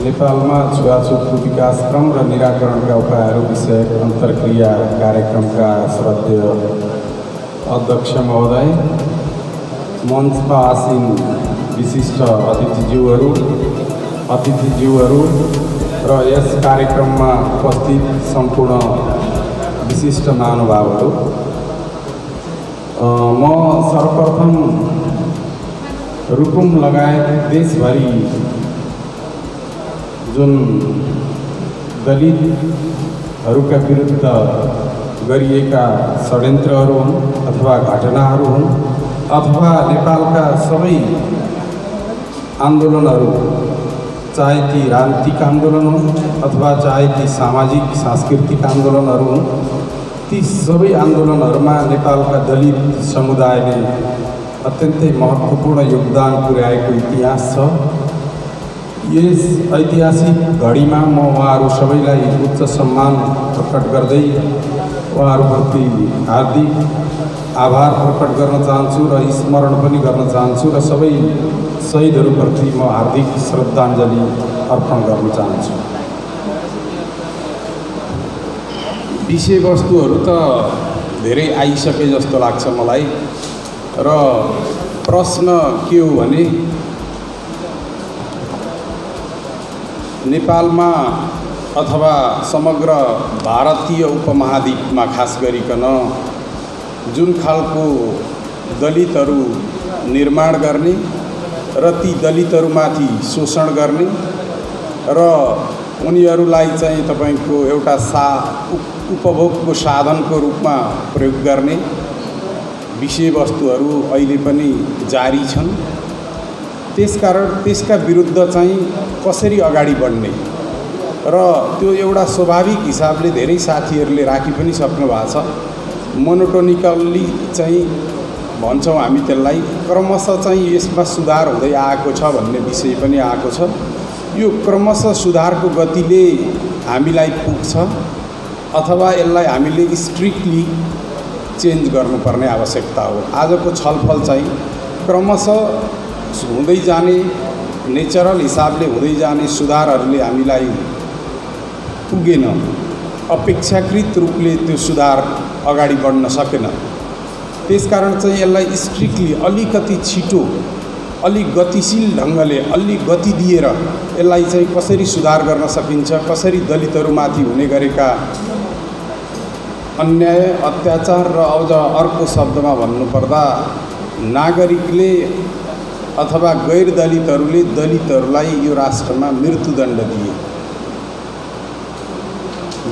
नेपालमा छुवाछुतको विकासक्रम र निराकरणका उपायहरू विषयक अन्तर्क्रिया कार्यक्रमका श्रद्धेय अध्यक्ष महोदय, मञ्चमा आसीन विशिष्ट अतिथिज्यूहरू र यस कार्यक्रममा उपस्थित सम्पूर्ण विशिष्ट महानुभावहरू, म सर्वप्रथम रुकुम लगायत देशभरि जुन दलितहरूका विरुद्ध गरिएका षड्यन्त्रहरू हुन् अथवा घटनाहरू हुन् अथवा नेपालका सबै आन्दोलनहरू, चाहे ती राजनीतिक आन्दोलन हुन् अथवा चाहे ती सामाजिक सांस्कृतिक आन्दोलनहरू हुन्, ती सबै आन्दोलनहरूमा नेपालका दलित समुदायले अत्यन्तै महत्त्वपूर्ण योगदान पुर्याएको इतिहास छ। यस ऐतिहासिक घडीमा म उहाँहरू सबैलाई उच्च सम्मान प्रकट गर्दै उहाँहरूप्रति हार्दिक आभार प्रकट गर्न चाहन्छु र स्मरण पनि गर्न चाहन्छु र सबै शहीदहरूप्रति म हार्दिक श्रद्धाञ्जली अर्पण गर्न चाहन्छु। विषयवस्तुहरू त धेरै आइसके जस्तो लाग्छ मलाई, र प्रश्न के हो भने नेपालमा अथवा समग्र भारतीय उपमहाद्वीपमा खास गरिकन जुन खालको दलितहरू निर्माण गर्ने र ती दलितहरूमाथि शोषण गर्ने र उनीहरूलाई चाहिँ तपाईको एउटा उपभोगको साधनको रूपमा प्रयोग गर्ने विषयवस्तुहरू अहिले पनि जारी छन्। त्यसकारण त्यसका विरुद्ध चाहिँ कसरी अगाडि बढ्ने र त्यो एउटा स्वाभाविक हिसाबले धेरै साथीहरूले राखी पनि सक्नु भएको छ। मोनोटोनिकल्ली चाहिँ भन्छौँ हामी त्यसलाई, क्रमशः चाहिँ यसमा सुधार हुँदै आएको छ भन्ने विषय पनि आएको छ। यो क्रमशः सुधारको गतिले हामीलाई पुग्छ अथवा यसलाई हामीले स्ट्रिक्टली चेन्ज गर्नुपर्ने आवश्यकता हो। आजको छलफल चाहिँ क्रमशः हुँदै जाने, नेचरल हिसाबले हुँदै जाने सुधारहरूले हामीलाई पुगेन, अपेक्षाकृत रूपले त्यो सुधार अगाडि बढ्न सकेन। त्यसकारण चाहिँ यसलाई स्ट्रिक्टली अलिकति छिटो, अलिक गतिशील ढङ्गले, अलिक गति दिएर यसलाई चाहिँ कसरी सुधार गर्न सकिन्छ, कसरी दलितहरूमाथि हुने गरेका अन्याय, अत्याचार र अझ अर्को शब्दमा भन्नुपर्दा नागरिकले अथवा गैर दलितहरूले दलितहरूलाई यो राष्ट्रमा मृत्युदण्ड दिए,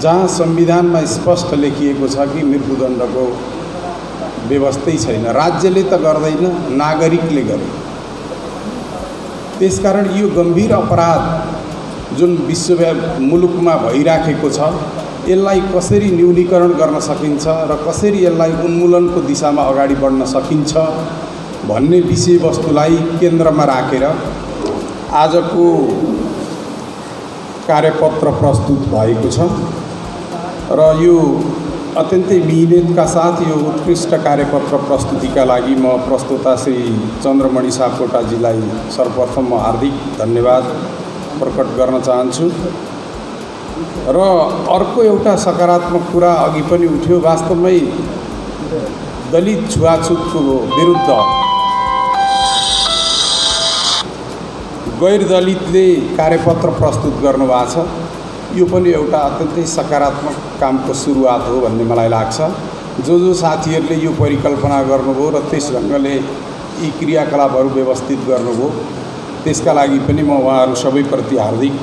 जहाँ संविधानमा स्पष्ट लेखिएको छ कि मृत्युदण्डको व्यवस्थै छैन। राज्यले त गर्दैन, नागरिकले गरे। त्यसकारण यो गम्भीर अपराध जुन विश्वव्यापी मुलुकमा भइराखेको छ, यसलाई कसरी न्यूनीकरण गर्न सकिन्छ र कसरी यसलाई उन्मूलनको दिशामा अगाडि बढ्न सकिन्छ भन्ने विषयवस्तुलाई केन्द्रमा राखेर आजको कार्यपत्र प्रस्तुत भएको छ र यो अत्यन्तै मिहिनेतका साथ यो उत्कृष्ट कार्यपत्र प्रस्तुतिका लागि म प्रस्तोता श्री चन्द्रमणि सापकोटाजीलाई सर्वप्रथम म हार्दिक धन्यवाद प्रकट गर्न चाहन्छु। र अर्को एउटा सकारात्मक कुरा अघि पनि उठ्यो, वास्तवमै दलित छुवाछुतको विरुद्ध गैर दलितले कार्यपत्र प्रस्तुत गर्नुभएको छ। यो पनि एउटा अत्यन्तै सकारात्मक कामको सुरुवात हो भन्ने मलाई लाग्छ। जो साथीहरूले यो परिकल्पना गर्नुभयो र त्यस ढङ्गले यी क्रियाकलापहरू व्यवस्थित गर्नुभयो, त्यसका लागि पनि म उहाँहरू सबैप्रति हार्दिक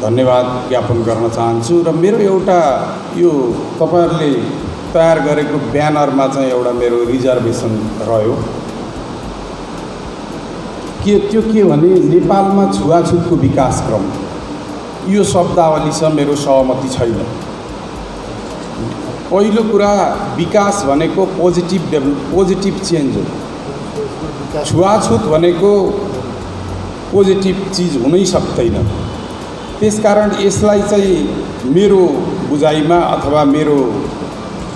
धन्यवाद ज्ञापन गर्न चाहन्छु। र मेरो एउटा यो तपाईहरुले तयार गरेको ब्यानरमा चाहिँ एउटा मेरो रिजर्भेसन रह्यो के भने नेपालमा छुवाछुतको विकासक्रम, यो शब्दावलीसँग मेरो सहमति छैन। पहिलो कुरा, विकास भनेको पोजिटिभ चेन्ज हो। छुवाछुत भनेको पोजिटिभ चीज हुनै सक्दैन। त्यसकारण यसलाई चाहिँ मेरो बुझाइमा अथवा मेरो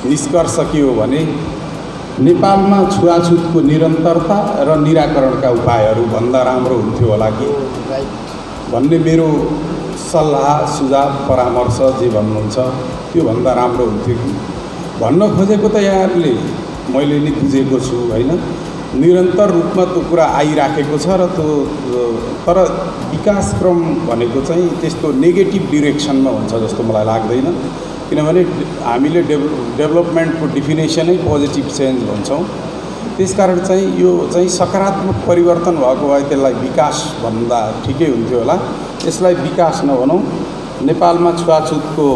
निष्कर्ष के हो भने नेपालमा छुवाछुतको निरन्तरता र निराकरणका उपायहरू भन्दा राम्रो हुन्थ्यो होला कि भन्ने मेरो सल्लाह सुझाव परामर्श जे भन्नुहुन्छ त्यो भन्दा राम्रो हुन्थ्यो कि भन्न खोजेको त यहाँहरूले मैले नि बुझेको छु हैन। निरन्तर रूपमा त्यो कुरा आइराखेको छ र त्यो तर विकासक्रम भनेको चाहिँ त्यस्तो नेगेटिभ डिरेक्सनमा हुन्छ जस्तो मलाई लाग्दैन। किनभने हामीले डेभलपमेन्टको डिफिनेसनै पोजिटिभ चेन्ज भन्छौँ। त्यसकारण चाहिँ यो चाहिँ सकारात्मक परिवर्तन भएको भए त्यसलाई विकास भन्दा ठिकै हुन्थ्यो होला। यसलाई विकास नभनौँ। नेपालमा छुवाछुतको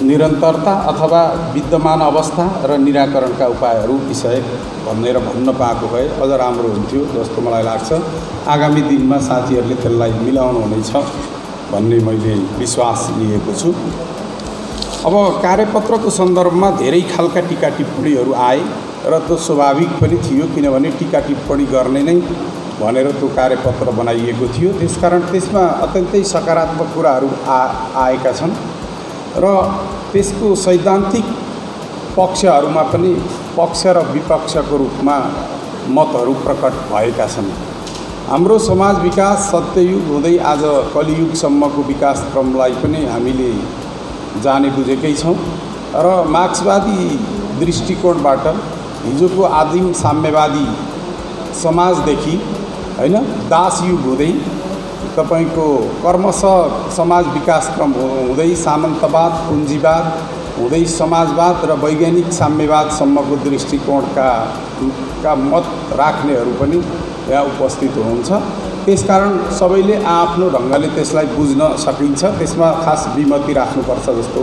निरन्तरता अथवा विद्यमान अवस्था र निराकरणका उपायहरू विषय भनेर भन्न पाएको भए अझ राम्रो हुन्थ्यो जस्तो मलाई लाग्छ। आगामी दिनमा साथीहरूले त्यसलाई मिलाउनु हुनेछ भन्ने मैले विश्वास लिएको छु। अब कार्यपत्रको सन्दर्भमा धेरै खालका टीका टिप्पणीहरू आए र त्यो स्वाभाविक पनि थियो, किनभने टीका टिप्पणी गर्ने नै भनेर त्यो कार्यपत्र बनाइएको थियो। त्यसकारण त्यसमा अत्यन्तै सकारात्मक कुराहरू आएका छन् र त्यसको सैद्धान्तिक पक्षहरूमा पनि पक्ष र विपक्षको रूपमा मतहरू प्रकट भएका छन्। हाम्रो समाज विकास सत्ययुग हुँदै आज कलियुगसम्मको विकासक्रमलाई पनि हामीले जाने बुझेकै छौँ र मार्क्सवादी दृष्टिकोणबाट हिजोको आदिम साम्यवादी समाजदेखि हैन दासयुग हुँदै तपाईको कर्मशः समाज विकासक्रम हुँदै सामन्तवाद पुञ्जीवाद हुँदै समाजवाद र वैज्ञानिक साम्यवादसम्मको दृष्टिकोणका मत राख्नेहरू पनि यहाँ उपस्थित हुनुहुन्छ। त्यसकारण सबैले आफ्नो ढङ्गले त्यसलाई बुझ्न सकिन्छ। त्यसमा खास विमति राख्नुपर्छ जस्तो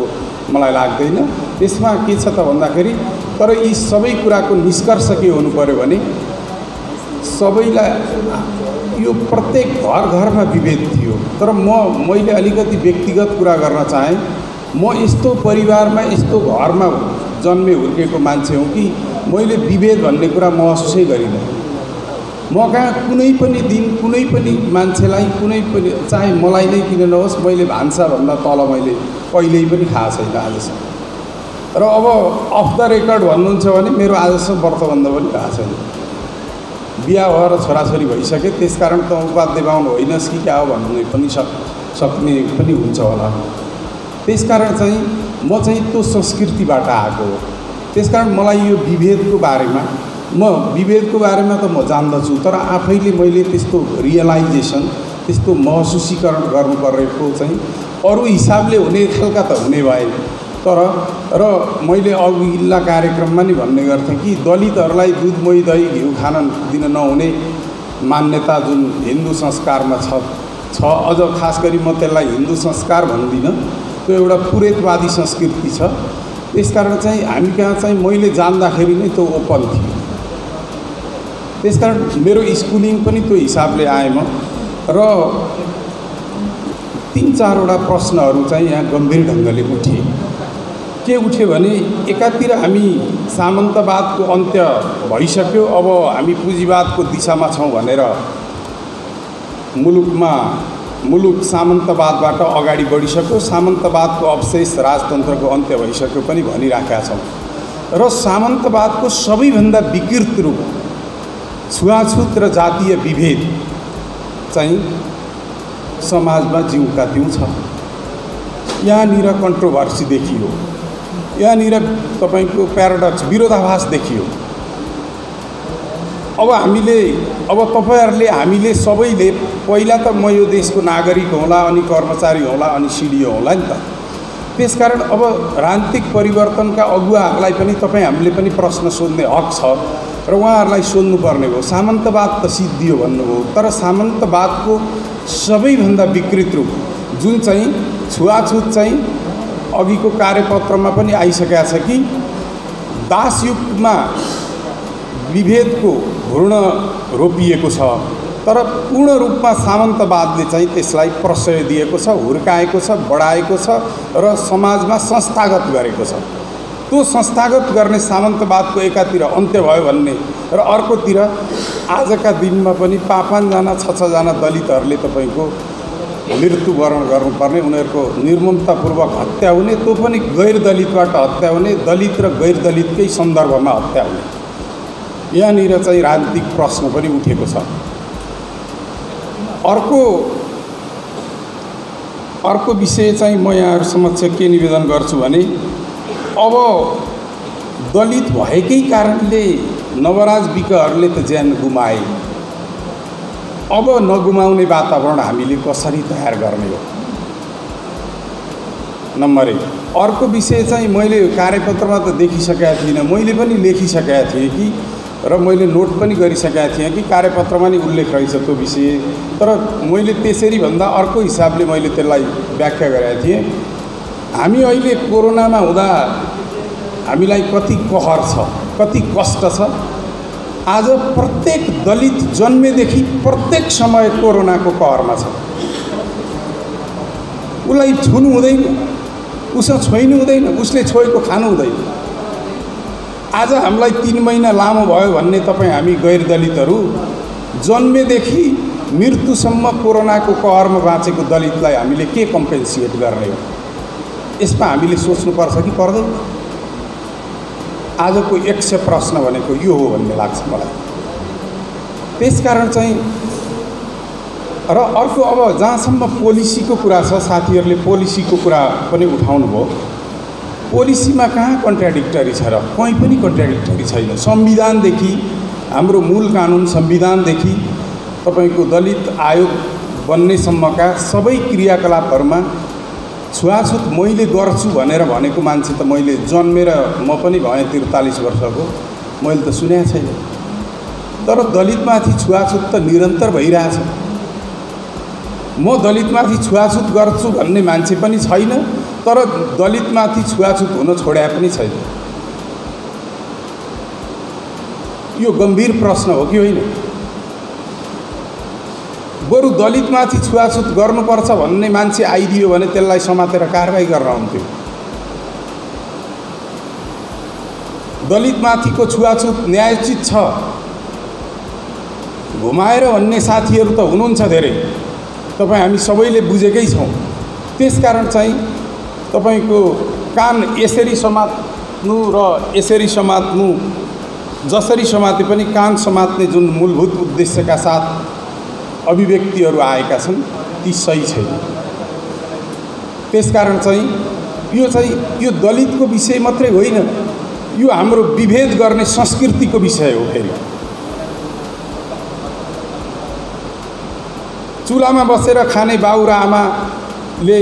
मलाई लाग्दैन। त्यसमा के छ त भन्दाखेरि तर यी सबै कुराको निष्कर्ष के हुनु पर्यो भने सबैलाई यो प्रत्येक घरमा विभेद थियो। तर मैले अलिकति व्यक्तिगत कुरा गर्न चाहेँ। म यस्तो परिवारमा यस्तो घरमा जन्मे हुर्केको मान्छे हुँ कि मैले विभेद भन्ने कुरा महसुसै गरिनँ। म कहाँ कुनै पनि दिन कुनै पनि मान्छेलाई कुनै पनि चाहे मलाई नै किन नहोस् मैले भान्साभन्दा तल मैले कहिल्यै पनि खाएको छैन आजसम्म। र अब अफ द रेकर्ड भन्नुहुन्छ भने मेरो आजसम्म व्रतबन्ध पनि भएको छैन। बिहा भएर छोराछोरी भइसके त्यसकारण त उपाध्याय बाहुन होइनस् कि क्या हो भन्ने पनि सक्ने पनि हुन्छ होला। त्यसकारण चाहिँ म चाहिँ त्यो संस्कृतिबाट आएको हो। त्यसकारण मलाई यो विभेदको बारेमा त म जान्दछु, तर आफैले मैले त्यस्तो रियलाइजेसन त्यस्तो महसुसीकरण गर्नुपरेको चाहिँ अरू हिसाबले हुने खालका त हुने भए। तर र मैले अघिल्ला कार्यक्रममा नि भन्ने गर्थेँ कि दलितहरूलाई दुध मही दही घिउ खान दिन नहुने मान्यता जुन हिन्दू संस्कारमा छ अझ खास गरी म त्यसलाई हिन्दू संस्कार भन्दिनँ, त्यो एउटा पुरेतवादी संस्कृति छ। त्यसकारण चाहिँ हामी कहाँ चाहिँ मैले जान्दाखेरि नै त्यो ओपन थियो। त्यसकारण मेरो स्कुलिङ पनि त्यो हिसाबले आएँ म। र 3-4वटा प्रश्नहरू चाहिँ यहाँ गम्भीर ढङ्गले उठे। के उठ्यो भने एकातिर हामी सामन्तवादको अन्त्य भइसक्यो, अब हामी पुँजीवादको दिशामा छौँ भनेर मुलुक सामन्तवादबाट अगाडि बढिसक्यो, सामन्तवादको अवशेष राजतन्त्रको अन्त्य भइसक्यो पनि भनिराखेका छौँ। र सामन्तवादको सबैभन्दा विकृत रूप छुवाछुत र जातीय विभेद चाहिँ समाजमा जिउका त्यौँ छ। यहाँनिर कन्ट्रोभर्सी देखियो, यहाँनिर तपाईको प्याराडक्स विरोधाभास देखियो। अब तपाईहरुले हामीले सबैले पहिला त म यो देशको नागरिक होला अनि कर्मचारी होला अनि सिडिओ होला नि त। त्यसकारण अब राजनीतिक परिवर्तनका अगुवाहरूलाई पनि हामीले पनि प्रश्न सोध्ने हक छ र उहाँहरूलाई सोध्नुपर्ने हो। सामन्तवाद त सिद्धियो भन्नुभयो, तर सामन्तवादको सबैभन्दा विकृत रूप जुन चाहिँ छुवाछुत चाहिँ अघिको कार्यपत्रमा पनि आइसकेको छ कि दासयुगमा विभेदको भ्रूण रोपिएको छ, तर पूर्ण रूपमा सामन्तवादले चाहिँ त्यसलाई प्रश्रय दिएको छ, हुर्काएको छ, बढाएको छ र समाजमा संस्थागत गरेको छ। त्यो संस्थागत गर्ने सामन्तवादको एकातिर अन्त्य भयो भन्ने र अर्कोतिर आजका दिनमा पनि 5-5जना 6-6जना दलितहरूले तपाईको मृत्युवरण गर्नुपर्ने, उनीहरूको निर्ममतापूर्वक हत्या हुने, त्यो पनि गैर दलितबाट हत्या हुने, दलित र गैर दलितकै सन्दर्भमा हत्या हुने। यहाँनिर चाहिँ राजनीतिक प्रश्न पनि उठेको छ। अर्को अर्को विषय चाहिँ म यहाँहरु समक्ष के निवेदन गर्छु भने अब दलित भएकै कारणले नवराज विकहरूले त ज्यान गुमाए। अब नगुमाउने वातावरण हामीले कसरी तयार गर्ने हो? नम्बर 1। अर्को विषय चाहिँ मैले कार्यपत्रमा त देखिसकेका थिइनँ, मैले पनि लेखिसकेका थिएँ कि र मैले नोट पनि गरिसकेका थिएँ कि कार्यपत्रमा नै उल्लेख रहेछ त्यो विषय, तर मैले त्यसरी भन्दा अर्को हिसाबले मैले त्यसलाई व्याख्या गरेका थिएँ। हामी अहिले कोरोनामा हुँदा हामीलाई कति कहर छ, कति कष्ट छ। आज प्रत्येक दलित जन्मेदेखि प्रत्येक समय कोरोनाको कहरमा छ। उसलाई छुनु हुँदैन, उसँग छोइनु हुँदैन, उसले छोएको खानु हुँदैन। आज हामीलाई 3 महिना लामो भयो भन्ने तपाईँ हामी गैर दलितहरू जन्मेदेखि मृत्युसम्म कोरोनाको कहरमा बाँचेको दलितलाई हामीले के कम्पेन्सेट गर्ने हो? यसमा हामीले सोच्नुपर्छ कि पर्दैन? आजको 100 प्रश्न भनेको यो हो भन्ने लाग्छ मलाई। त्यसकारण चाहिँ र अर्को अब जहाँसम्म पोलिसीको कुरा छ, साथीहरूले पोलिसीको कुरा पनि उठाउनु भयो। पोलिसीमा कहाँ कन्ट्राडिक्टरी छ र? कहीँ पनि कन्ट्राडिक्टरी छैन। संविधानदेखि हाम्रो मूल कानुन, संविधानदेखि तपाईको दलित आयोग बन्नेसम्मका सबै क्रियाकलापहरूमा छुवाछुत मैले गर्छु भनेर भनेको मान्छे त मैले जन्मेर म पनि भएँ 43 वर्षको, मैले त सुनेको छैन। तर दलितमाथि छुवाछुत त निरन्तर भइरहेछ। म दलितमाथि छुवाछुत गर्छु भन्ने मान्छे पनि छैन, तर दलितमाथि छुवाछुत हुन छोड्या पनि छैन। यो गम्भीर प्रश्न हो कि होइन? बरु दलितमाथि छुवाछुत गर्नुपर्छ भन्ने मान्छे आइदियो भने त्यसलाई समातेर कारबाही गर्न हुन्थ्यो। दलितमाथिको छुवाछुत न्यायोचित छ घुमाएर भन्ने साथीहरू त हुनुहुन्छ धेरै, तपाईँ हामी सबैले बुझेकै छौँ। त्यसकारण चाहिँ तपाईको कान यसरी समात्नु र यसरी समात्नु, जसरी समाते पनि कान समात्ने जुन मूलभूत उद्देश्यका साथ अभिव्यक्तिहरू आएका छन् ती सही छैन। त्यसकारण चाहिँ यो दलितको विषय मात्रै होइन, यो हाम्रो विभेद गर्ने संस्कृतिको विषय हो। फेरि चुलामा बसेर खाने बाउ र आमाले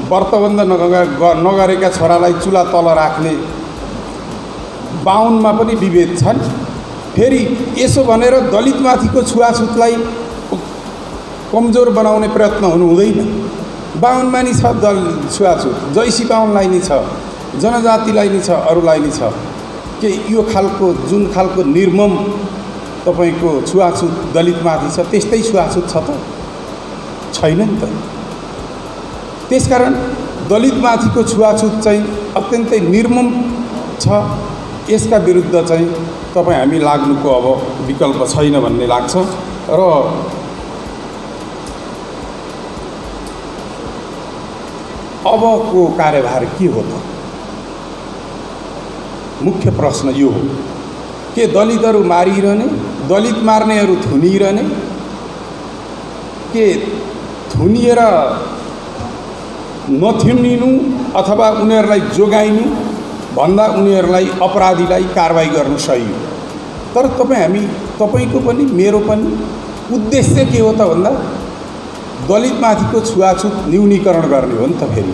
व्रतबन्ध नगरेका छोरालाई चुला तल राख्ने बाहुनमा पनि विभेद छन्। फेरि यसो भनेर दलितमाथिको छुवाछुतलाई कमजोर बनाउने प्रयत्न हुनु हुँदैन। बाहुनमा नि छ छुवाछुत, जैसी बाहुनलाई नि छ, जनजातिलाई नि छ, अरूलाई नि छ। के यो खालको जुन खालको निर्मम तपाईको छुवाछुत दलितमाथि छ त्यस्तै छुवाछुत छ त? छैन नि त। त्यसकारण दलितमाथिको छुवाछुत चाहिँ अत्यन्तै निर्मम छ। यसका विरुद्ध चाहिँ तपाईँ हामी लाग्नुको अब विकल्प छैन भन्ने लाग्छ। र अबको कार्यभार के हो त? मुख्य प्रश्न यो हो। के दलितहरू मारिरहने, दलित मार्नेहरू थुनिरहने, के थुनिएर नथुनिनु अथवा उनीहरूलाई जोगाइनु भन्दा उनीहरूलाई अपराधीलाई कारबाही गर्नु सही हो। तर तपाईको पनि मेरो पनि उद्देश्य के हो त भन्दा दलितमाथिको छुवाछुत न्यूनीकरण गर्ने हो नि त। फेरि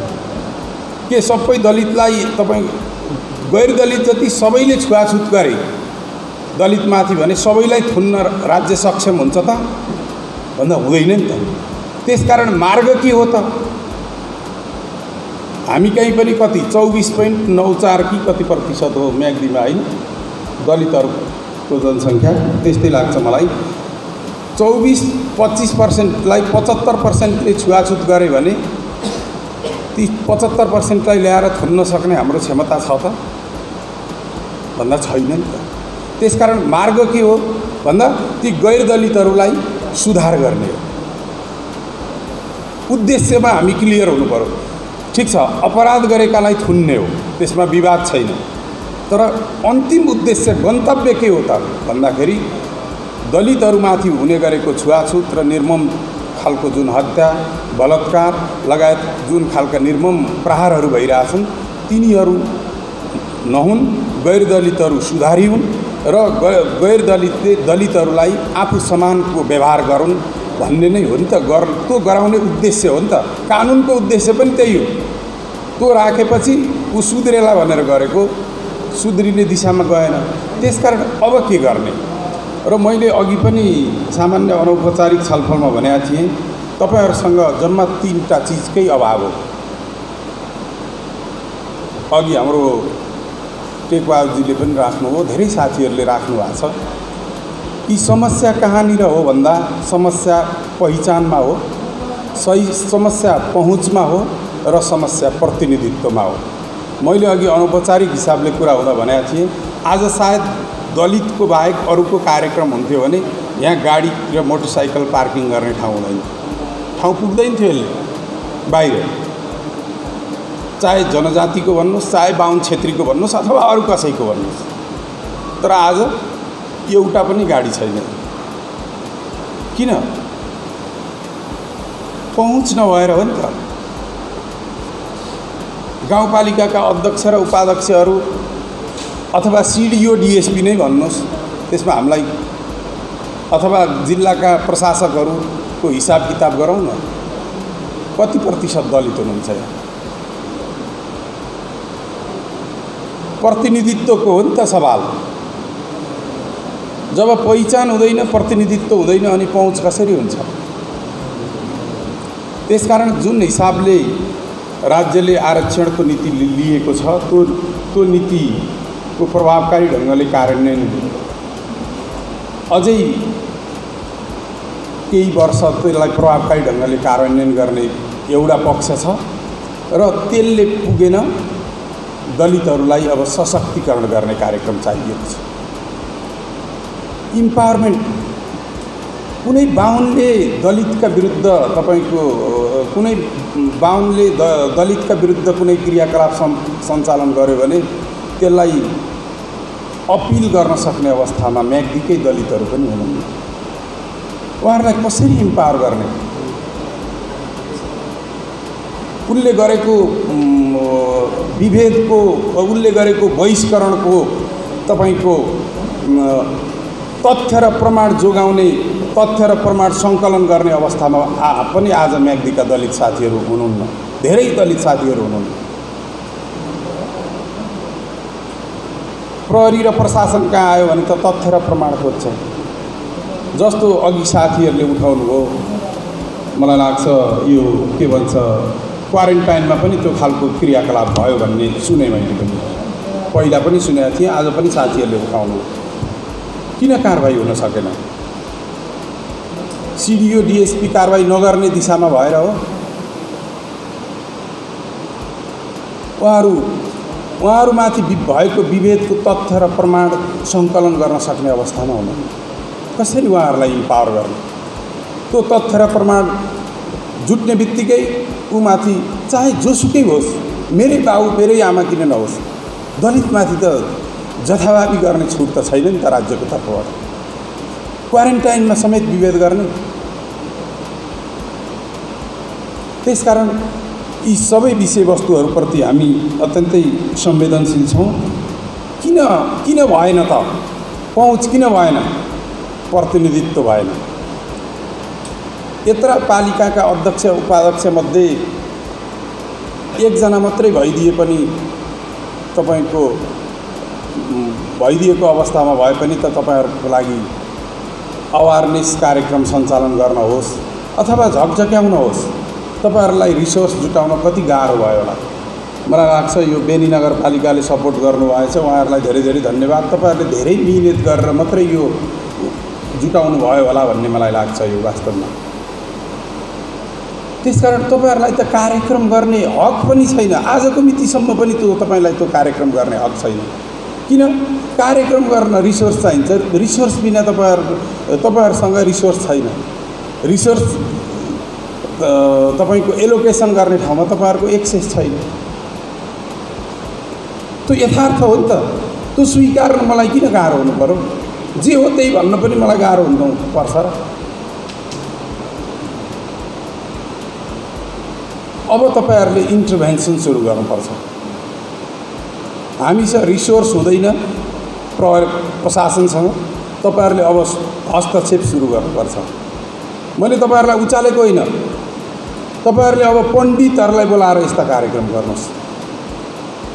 के सबै दलितलाई तपाईँ गैर दलित जति सबैले छुवाछुत गरे दलितमाथि भने सबैलाई थुन्न राज्य सक्षम हुन्छ त? भन्दा हुँदैन नि त। त्यसकारण मार्ग के हो त? हामी कहीँ पनि कति 24.94 कि कति प्रतिशत हो म्याग्दीमा होइन दलितहरूको जनसङ्ख्या, त्यस्तै लाग्छ मलाई। 24-25%लाई 75%ले छुवाछुत गरे भने ती 75%लाई ल्याएर थुन्न सक्ने हाम्रो क्षमता छ त? भन्दा छैन नि त। त्यसकारण मार्ग के हो भन्दा ती गैर दलितहरूलाई सुधार गर्ने हो। उद्देश्यमा हामी क्लियर हुनु पर्यो। ठिक छ, अपराध गरेकालाई थुन्ने हो, त्यसमा विवाद छैन। तर अन्तिम उद्देश्य गन्तव्य के हो त भन्दाखेरि दलितहरूमाथि हुने गरेको छुवाछुत र निर्मम खालको जुन हत्या बलात्कार लगायत जुन खालका निर्मम प्रहारहरू भइरहेछन् तिनीहरू नहुन्, गैर दलितहरू सुधारी हुन् र गैर दलितहरूलाई आफू समानको व्यवहार गरून् भन्ने नै हो नि त। त्यो गराउने उद्देश्य हो नि त। कानुनको उद्देश्य पनि त्यही हो। त्यो राखेपछि ऊ सुध्रेला भनेर गरेको सुध्रिने दिशामा गएन। त्यसकारण अब के गर्ने? र मैले अघि पनि सामान्य अनौपचारिक छलफलमा भनेको थिएँ, तपाईहरुसँग जम्मा 3टा चीजकै अभाव हो। अघि हाम्रो टेकबहादुरजीले पनि राख्नुभयो, धेरै साथीहरूले राख्नु भएको छ। यी समस्या कहाँनिर हो भन्दा समस्या पहिचानमा हो, सही समस्या पहुँचमा हो र समस्या प्रतिनिधित्वमा हो। मैले अघि अनौपचारिक हिसाबले कुरा हुँदा भनेको थिएँ, आज सायद दलितको बाहेक अरूको कार्यक्रम हुन्थ्यो भने यहाँ गाडी र मोटरसाइकल पार्किङ गर्ने ठाउँ हुँदैन, ठाउँ पुग्दैन थियो यसले बाहिर। चाहे जनजातिको भन्नुहोस्, चाहे बाहुन क्षेत्रीको भन्नुहोस् अथवा अरू कसैको भन्नुहोस्, तर आज एउटा पनि गाडी छैन। किन? पहुँच नभएर हो नि त। गाउँपालिकाका अध्यक्ष र उपाध्यक्षहरू अथवा सिडिओ डिएसपी नै भन्नुहोस्, त्यसमा हामीलाई अथवा जिल्लाका प्रशासकहरूको हिसाब किताब गरौँ न, कति प्रतिशत दलित हुनुहुन्छ यहाँ? प्रतिनिधित्वको हो नि त सवाल। जब पहिचान हुँदैन, प्रतिनिधित्व हुँदैन, अनि पहुँच कसरी हुन्छ? त्यसकारण जुन हिसाबले राज्यले आरक्षणको नीति लिएको छ, त्यो नीतिको प्रभावकारी ढङ्गले कार्यान्वयन अझै केही वर्ष त्यसलाई प्रभावकारी ढङ्गले कार्यान्वयन गर्ने एउटा पक्ष छ र त्यसले पुगेन। दलितहरूलाई अब सशक्तिकरण गर्ने कार्यक्रम चाहिएको छ। इम्पावरमेन्ट। कुनै बाहुनले दलितका विरुद्ध तपाईको कुनै बाहुनले दलितका विरुद्ध कुनै क्रियाकलाप सञ्चालन गर्यो भने त्यसलाई अपिल गर्न सक्ने अवस्थामा म्याग्दीकै दलितहरू पनि हुनुहुन्न। उहाँहरूलाई कसरी इम्पावर गर्ने? उनले गरेको विभेदको, उनले गरेको बहिष्करणको तपाईको तथ्य र प्रमाण जोगाउने, तथ्य र प्रमाण सङ्कलन गर्ने अवस्थामा पनि आज म्याग्दीका दलित साथीहरू हुनुहुन्न, धेरै दलित साथीहरू हुनुहुन्न। प्रहरी र प्रशासन कहाँ आयो भने त तथ्य र प्रमाण खोज्छ। जस्तो अघि साथीहरूले उठाउनु हो, मलाई लाग्छ यो के भन्छ क्वारेन्टाइनमा पनि त्यो खालको क्रियाकलाप भयो भन्ने सुने मैले पनि, पहिला पनि सुनेको थिएँ, आज पनि साथीहरूले उठाउनु। किन कारबाही हुन सकेन? सिडिओ डिएसपी कारबाही नगर्ने दिशामा भएर हो। उहाँहरूमाथि भएको विभेदको तथ्य र प्रमाण सङ्कलन गर्न सक्ने अवस्थामा हुनुहुन्न। कसरी उहाँहरूलाई इम्पावर गर्ने? त्यो तथ्य र प्रमाण जुट्ने बित्तिकै ऊमाथि चाहे जोसुकै होस्, मेरै बाउ मेरै आमा किन नहोस्, दलितमाथि त जथाभावी गर्ने छुट त छैन नि त राज्यको तर्फबाट। क्वारेन्टाइनमा समेत विभेद गर्ने। त्यसकारण यी सबै विषयवस्तुहरूप्रति हामी अत्यन्तै संवेदनशील छौँ। किन भएन त? पहुँच किन भएन? प्रतिनिधित्व भएन। यत्र पालिकाका अध्यक्ष उपाध्यक्षमध्ये एकजना मात्रै भइदिए पनि तपाईको भइदिएको अवस्थामा भए पनि त तपाईहरुको लागि अवेरनेस कार्यक्रम सञ्चालन गर्न होस् अथवा झकझक्याउन होस्, तपाईहरुलाई रिसोर्स जुटाउन कति गाह्रो भयो होला। मलाई लाग्छ यो बेनी नगरपालिकाले सपोर्ट गर्नुभएछ, उहाँहरूलाई धेरै धेरै धन्यवाद। तपाईहरुले धेरै मिहिनेत गरेर मात्रै यो जुटाउनु भयो होला भन्ने मलाई लाग्छ यो वास्तवमा। त्यसकारण तपाईहरुलाई त कार्यक्रम गर्ने हक पनि छैन, आजको मितिसम्म पनि तपाईलाई त्यो कार्यक्रम गर्ने हक छैन। किन? कार्यक्रम गर्न रिसोर्स चाहिन्छ, रिसोर्स बिना तपाईहरुसँग रिसोर्स छैन। रिसोर्स तपाईको एलोकेसन गर्ने ठाउँमा तपाईहरुको एक्सेस छैन। त्यो यथार्थ हो नि त। त्यो स्वीकार्न मलाई किन गाह्रो हुनु पर्यो? जे हो त्यही भन्न पनि मलाई गाह्रो हुनु पर्छ र? अब तपाईहरुले इन्टरभेन्सन सुरु गर्नुपर्छ। हामीसँग रिसोर्स हुँदैन प्रशासनसँग, तपाईहरुले अब हस्तक्षेप सुरु गर्नुपर्छ। मैले तपाईहरुलाई उचालेको होइन, तपाईहरुले अब पण्डितहरुलाई बोलाएर यस्ता कार्यक्रम गर्नुस्,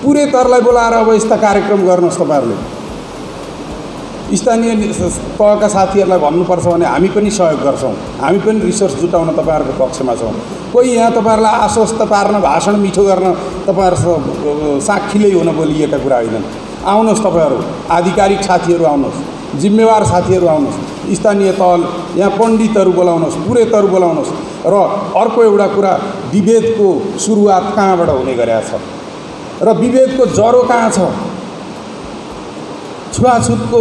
पुरेतहरुलाई बोलाएर अब यस्ता कार्यक्रम गर्नुस्। तपाईहरुले स्थानीय तहका साथीहरुलाई भन्नुपर्छ भने हामी पनि सहयोग गर्छौं, हामी पनि रिसोर्स जुटाउन तपाईहरुको पक्षमा छौं। कोही यहाँ तपाईहरुलाई आश्वस्त पार्न, भाषण मिठो गर्न तपाईहरु साक्षीले हुन बोलिएका कुरा होइनन्। आउनुहोस्, तपाईहरु आधिकारिक साथीहरु आउनुहोस्, जिम्मेवार साथीहरु आउनुहोस्, स्थानीय तह यहाँ पण्डितहरु बोलाउनुहोस्, पुरेतहरु बोलाउनुहोस्। र अर्को एउटा कुरा, विभेदको सुरुवात कहाँबाट हुने गरेको छ र विभेदको जरो कहाँ छ, छुवाछुतको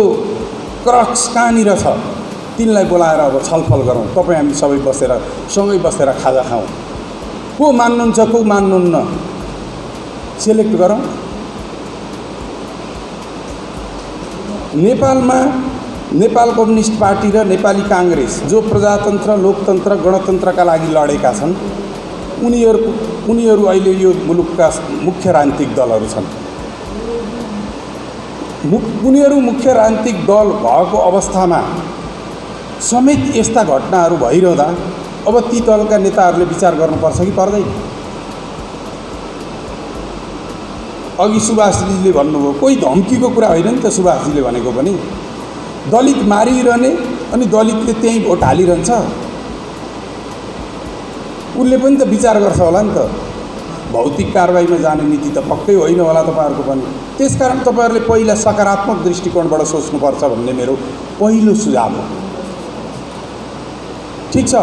क्रक्स कहाँनिर छ, तिनलाई बोलाएर अब छलफल गरौँ। तपाईँ हामी सबै बसेर सँगै बसेर खाजा खाउँ। को मान्नुहुन्छ को मान्नुहुन्न सेलेक्ट गरौँ। नेपालमा नेपाल कम्युनिस्ट पार्टी र नेपाली कांग्रेस जो प्रजातन्त्र, लोकतन्त्र, गणतन्त्रका लागि लडेका छन्, उनीहरू अहिले यो मुलुकका मुख्य राजनीतिक दलहरू छन्। उनीहरू मुख्य राजनीतिक दल भएको अवस्थामा समेत यस्ता घटनाहरू भइरहँदा अब ती दलका नेताहरूले विचार गर्नुपर्छ कि पर्दैन? अघि सुभाषजीले भन्नुभयो, कोही धम्कीको कुरा होइन नि त। सुभाषजीले भनेको पनि दलित मारिरहने अनि दलितले त्यही भोट हालिरहन्छ, उसले पनि त विचार गर्छ होला नि त। भौतिक कारबाहीमा जाने नीति त पक्कै होइन होला तपाईहरुको पनि। त्यसकारण तपाईहरुले पहिला सकारात्मक दृष्टिकोणबाट सोच्नुपर्छ भन्ने मेरो पहिलो सुझाव हो। ठीक छ,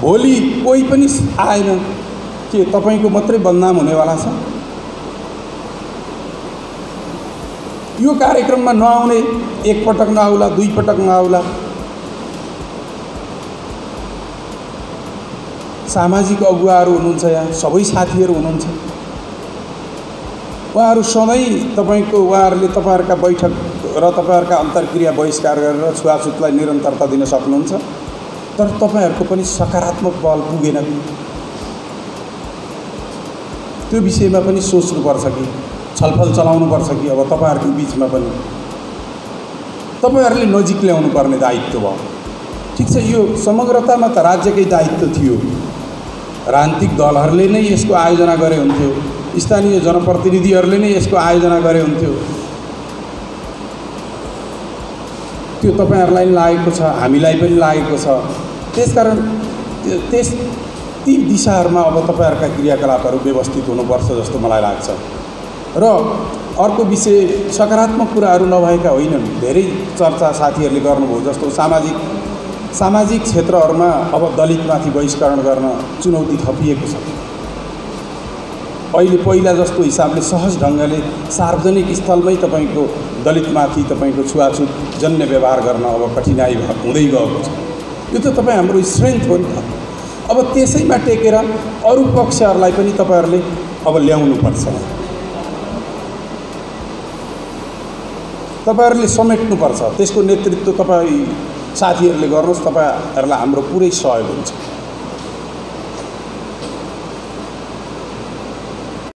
भोलि कोही पनि आएन के तपाईको मात्रै बदनाम हुनेवाला छ? यो कार्यक्रममा नआउने, एक पटक नआउला, दुई पटक नआउला, सामाजिक अगुवाहरू हुनुहुन्छ, यहाँ सबै साथीहरू हुनुहुन्छ, उहाँहरू सधैँ उहाँहरूले तपाईहरुका बैठक र तपाईहरुका अन्तर्क्रिया बहिष्कार गरेर छुवाछुतलाई निरन्तरता दिन सक्नुहुन्छ। तर तपाईहरुको पनि सकारात्मक बल पुगेन। त्यो विषयमा पनि सोच्नुपर्छ कि छलफल चलाउनुपर्छ कि अब तपाईहरुको बीचमा पनि तपाईहरुले नजिक ल्याउनु पर्ने दायित्व भयो। ठीक छ, यो समग्रतामा त राज्यकै दायित्व थियो। राजनीतिक दलहरूले नै यसको आयोजना गरे हुन्थ्यो, स्थानीय जनप्रतिनिधिहरूले नै यसको आयोजना गरे हुन्थ्यो। त्यो तपाईहरुलाई लागेको छ, हामीलाई पनि लागेको छ। त्यसकारण ती दिशाहरूमा अब तपाईहरुका क्रियाकलापहरू व्यवस्थित हुनुपर्छ जस्तो मलाई लाग्छ। र अर्को विषय, सकारात्मक कुराहरू नभएका होइनन्, धेरै चर्चा साथीहरूले गर्नुभयो जस्तो सामाजिक क्षेत्रहरूमा अब दलितमाथि बहिष्करण गर्न चुनौती थपिएको छ। अहिले पहिला जस्तो हिसाबले सहज ढङ्गले सार्वजनिक स्थलमै तपाईको दलितमाथि तपाईको छुवाछुत जन्य व्यवहार गर्न अब कठिनाइ हुँदै गएको छ। यो त तपाईँ हाम्रो स्ट्रेन्थ हो नि त। अब त्यसैमा टेकेर अरू पक्षहरूलाई पनि तपाईहरुले अब ल्याउनुपर्छ, तपाईहरुले समेट्नुपर्छ। त्यसको नेतृत्व तपाईँ साथीहरूले गर्नुहोस्, तपाईहरुलाई हाम्रो पुरै सहयोग हुन्छ।